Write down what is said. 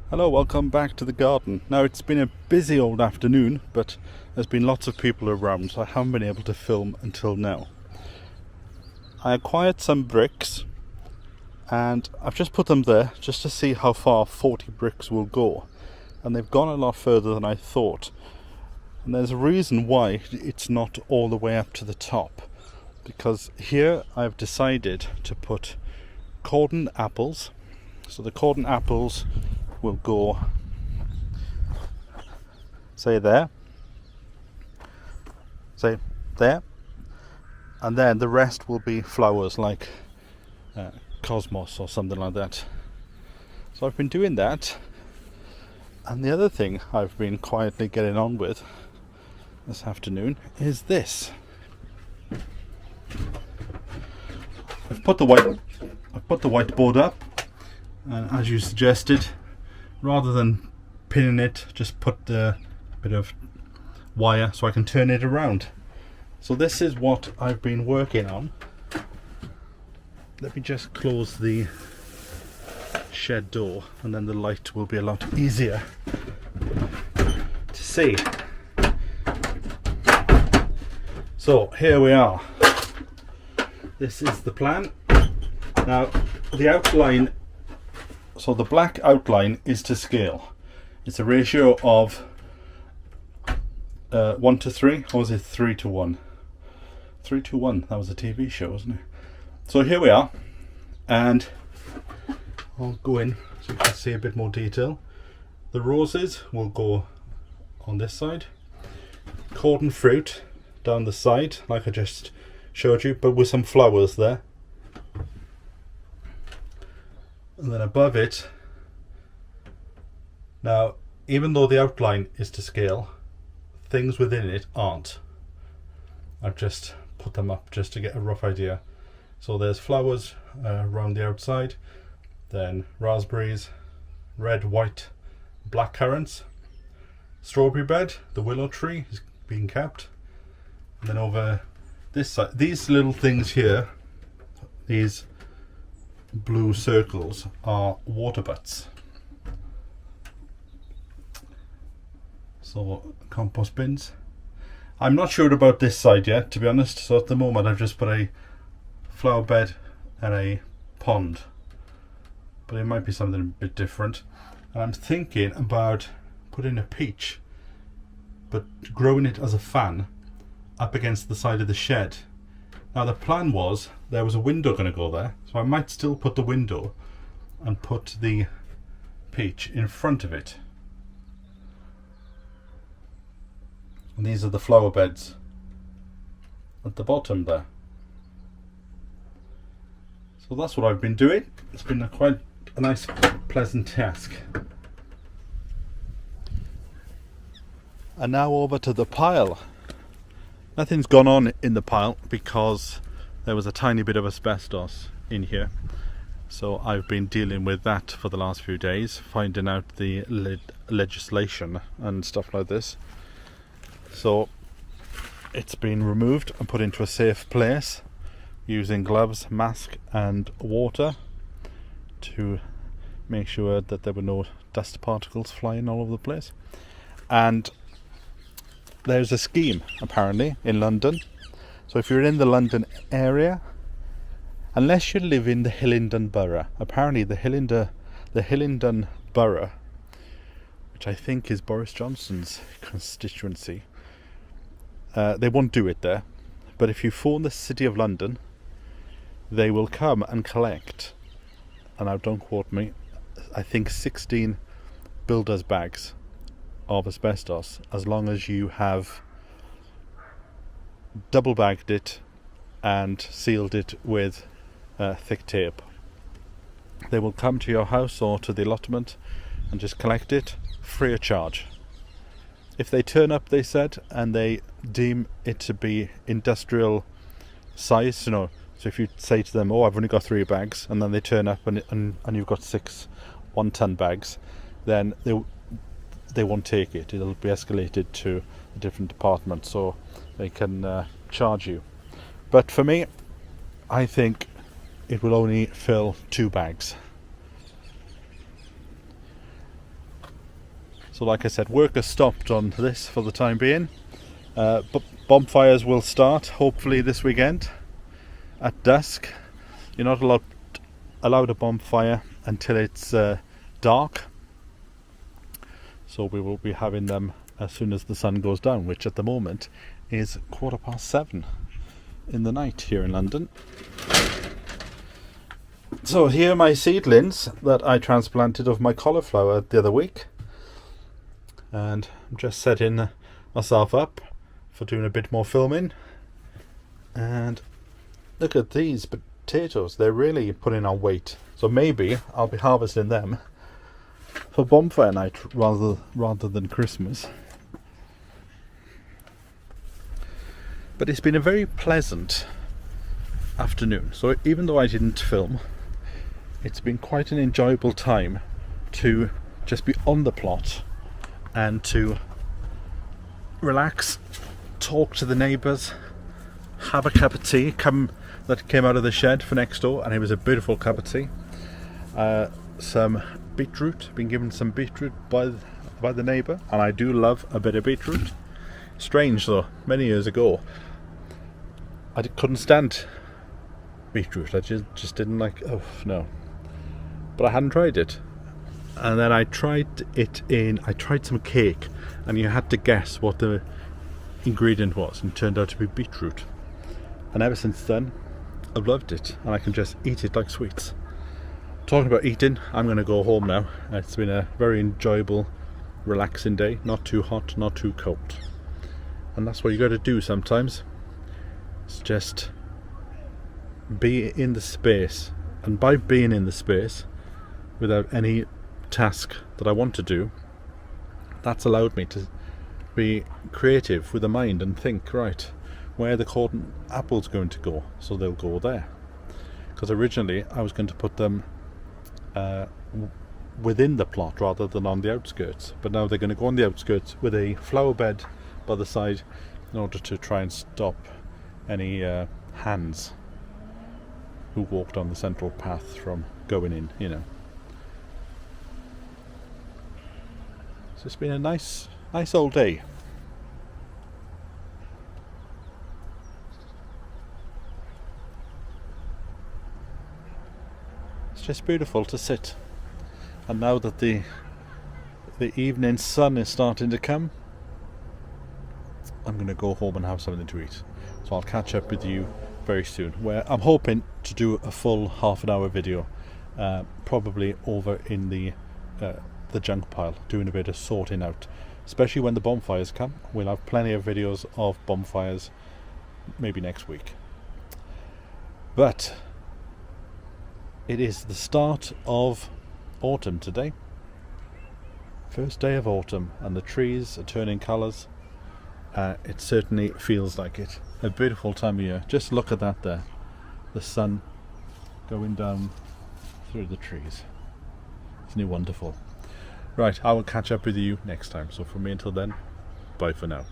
Hello, welcome back to the garden. Now it's been a busy old afternoon, but there's been lots of people around, so I haven't been able to film until now. I acquired some bricks and I've just put them there just to see how far 40 bricks will go, and they've gone a lot further than I thought. And there's a reason why it's not all the way up to the top, because here I've decided to put cordon apples. So the cordon apples will go, say there, and then the rest will be flowers like cosmos or something like that. So I've been doing that, and the other thing I've been quietly getting on with this afternoon is this. I've put the whiteboard up, and as you suggested, rather than pinning it, just put a bit of wire so I can turn it around. So this is what I've been working on. Let me just close the shed door, and then the light will be a lot easier to see. So here we are. This is the plan. Now the outline, so the black outline is to scale. It's a ratio of 1 to 3, or was it 3 to 1? 3 to 1, that was a TV show, wasn't it? So here we are, and I'll go in so you can see a bit more detail. The roses will go on this side, cordon fruit down the side like I just showed you, but with some flowers there. And then above it, now even though the outline is to scale, things within it aren't. I've just put them up just to get a rough idea. So there's flowers around the outside, then raspberries, red, white, black currants, strawberry bed, the willow tree is being kept, and then over this side, these little things here, these blue circles, are water butts. So compost bins. I'm not sure about this side yet, to be honest, so at the moment I've just put a flower bed and a pond, but it might be something a bit different. And I'm thinking about putting a peach, but growing it as a fan up against the side of the shed. Now the plan was there was a window going to go there, so I might still put the window and put the peach in front of it. And these are the flower beds at the bottom there. So that's what I've been doing. It's been quite a nice, pleasant task. And now over to the pile. Nothing's gone on in the pile because there was a tiny bit of asbestos in here. So I've been dealing with that for the last few days, finding out the legislation and stuff like this. So it's been removed and put into a safe place using gloves, mask and water to make sure that there were no dust particles flying all over the place. And there's a scheme apparently in London. So if you're in the London area, unless you live in the Hillingdon borough, apparently the Hillingdon borough, which I think is Boris Johnson's constituency, they won't do it there. But if you phone the City of London, they will come and collect, and now don't quote me, I think 16 builder's bags of asbestos, as long as you have double bagged it and sealed it with thick tape. They will come to your house or to the allotment and just collect it free of charge. If they turn up, they said, and they deem it to be industrial size, so if you say to them, oh, I've only got 3 bags, and then they turn up and you've got 6 1-ton bags, then they won't take it. It'll be escalated to a different department, so they can charge you. But for me, I think it will only fill 2 bags. So like I said, work has stopped on this for the time being. But bonfires will start hopefully this weekend at dusk. You're not allowed a bonfire until it's dark. So we will be having them as soon as the sun goes down, which at the moment is 7:15 in the night here in London. So here are my seedlings that I transplanted of my cauliflower the other week, and I'm just setting myself up for doing a bit more filming. And look at these potatoes, they're really putting on weight, so maybe I'll be harvesting them for bonfire night rather than Christmas. But it's been a very pleasant afternoon, so even though I didn't film, it's been quite an enjoyable time to just be on the plot and to relax, talk to the neighbours, have a cup of tea that came out of the shed for next door, and it was a beautiful cup of tea. Some beetroot, been given some beetroot by the neighbour, and I do love a bit of beetroot. Strange though, many years ago I couldn't stand beetroot. I just didn't like, oh no. But I hadn't tried it, and then I tried some cake, and you had to guess what the ingredient was, and it turned out to be beetroot. And ever since then I've loved it, and I can just eat it like sweets. Talking about eating, I'm going to go home now. It's been a very enjoyable, relaxing day, not too hot, not too cold. And that's what you got to do sometimes. It's just be in the space, and by being in the space without any task that I want to do, that's allowed me to be creative with the mind and think, right, where are the cotton apples going to go? So they'll go there. Because originally I was going to put them within the plot rather than on the outskirts, but now they're going to go on the outskirts with a flower bed by the side in order to try and stop any hands who walked on the central path from going in, you know. So it's been a nice old day. It's just beautiful to sit. And now that the evening sun is starting to come, I'm going to go home and have something to eat. So I'll catch up with you very soon, where I'm hoping to do a full half-an-hour video, probably over in the junk pile, doing a bit of sorting out, especially when the bonfires come. We'll have plenty of videos of bonfires maybe next week. But it is the start of autumn today, first day of autumn, and the trees are turning colours. It certainly feels like it. A beautiful time of year. Just look at that there, the sun going down through the trees. Isn't it wonderful? Right, I will catch up with you next time. So from me until then, bye for now.